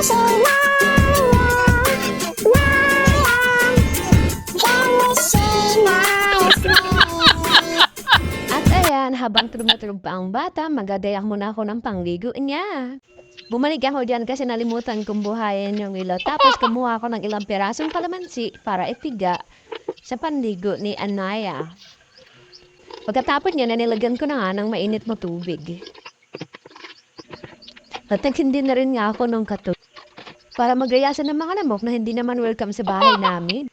At ayan, habang tulog pa ang bata, magadayak muna ako ng pangligo niya. Bumalik ako dyan kasi nalimutan kong buhayin yung ilaw. Tapos kumuha ako ng ilang pirasong kalamansi para ipiga sa panligo ni Anaya. Pagkatapos niya, nanilagyan ko na nga ng mainit mo tubig. At hindi na rin nga ako nung katulog para magreyasan ng mga lamok na hindi naman welcome sa bahay namin.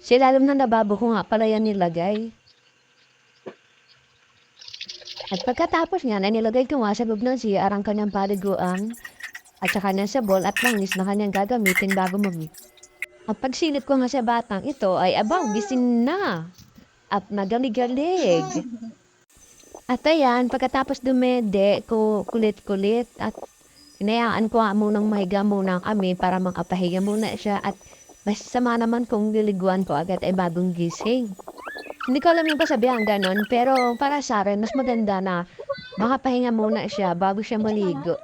Silalim ng lababo ko nga pala yan nilagay. At pagkatapos nga, nilagay ko nga sa loob ng CR ang kanyang paliguan at saka kanyang sabol at langis na kanyang gagamitin bago mag-meet. At pagsilip ko nga sa batang ito ay abang gising na at magalig-galig. At ayan, pagkatapos dumede ko kulit-kulit at hinayaan ko nga munang mahiga muna kami para makapahiga muna siya at mas sama naman kung liliguan ko agad ay bagong gising. Hindi ko alam yung pasabihan ganon, pero para sa akin, mas maganda na makapahinga muna siya bago siya maligo.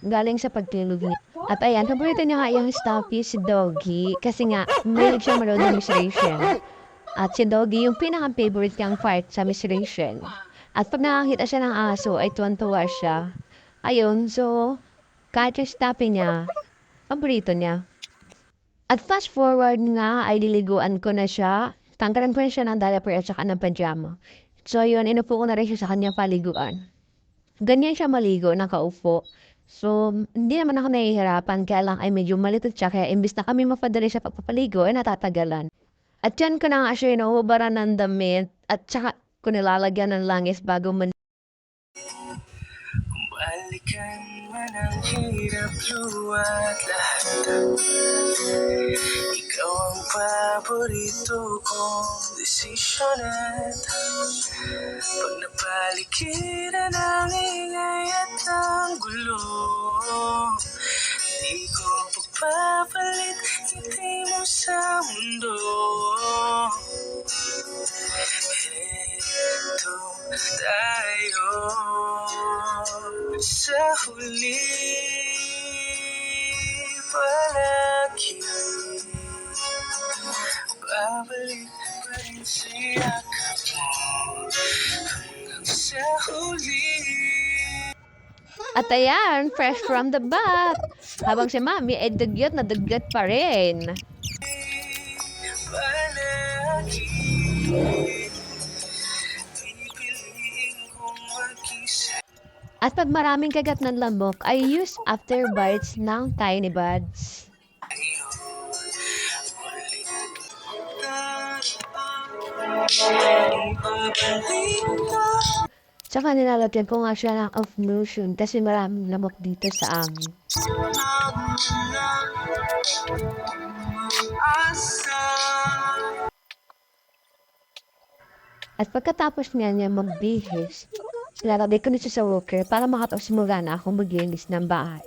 Galing sa pagtulog niya. At ayan, paborito niya nga yung stuffy si Doggy kasi nga, mahilig siya manood ng Miss Rachel. At si Doggy yung pinaka-favorite niyang part sa Miss Rachel. At pag nakakita siya ng aso, ay tuwan-tuwa siya. Ayun, so, kahit yung stuffy niya, paborito niya. At fast forward nga, ay liliguan ko na siya. Tanggalan ko na siya ng diaper at saka ng pajama. So yun, inupo ko na rin siya sa kanyang paliguan. Ganyan siya maligo, nakaupo. So, hindi naman ako nahihirapan, kaya lang ay medyo malitot siya. Kaya imbis na kami mapadali sa pagpapaligo, ay natatagalan. At yan ko na nga siya inuubaran ng damit at saka ko nilalagyan ng langis bago balikan man ang hirap luwat lahat. Ikaw ang paborito kong desisyon at pag napaligiran ang ingay at ang gulo, di ko pagpapalit ngiti mo sa mundo. Heto tayo sa huli palagi, babalik pa rin sa yakap mo hanggang sa huli. At ayan, fresh from the bath. Habang si Mami ay dugyot na dugyot pa rin. Palagi pipiliin kong mag-isa. At pag maraming kagat ng lamok, ay use after bites ng Tiny Buds. Tsaka nilalagyan ko nga siya ng of lotion kasi maraming lamok dito sa amin. At pagkatapos niya magbihis, nilalagay ko nito sa walker para makapagsimula na akong maglinis ng bahay.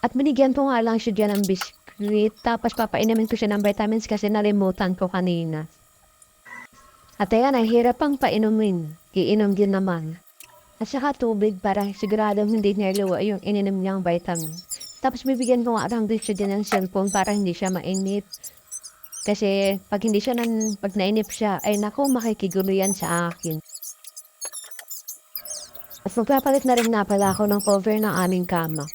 At binigyan ko nga lang siya dyan ng biskuit, tapos papainamin ko siya ng vitamins kasi nalimutan ko kanina. At ayan, ay hirap pang painumin. Iinom din naman. At saka tubig para siguradong hindi niluwa yung ininom niyang vitamin. Tapos bibigyan ko nga lang din siya dyan ng cellphone para hindi siya mainip. Kasi pag hindi siya pag nainip siya, ay naku, makikigulo yan sa akin. At magpapalit na rin na pala ako ng cover ng aming kama.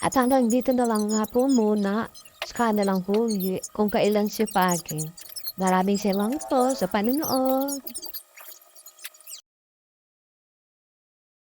At hanggang dito na lang nga po muna. Saka na lang po kung kailan siya pagin. Maraming salamat po sa panonood.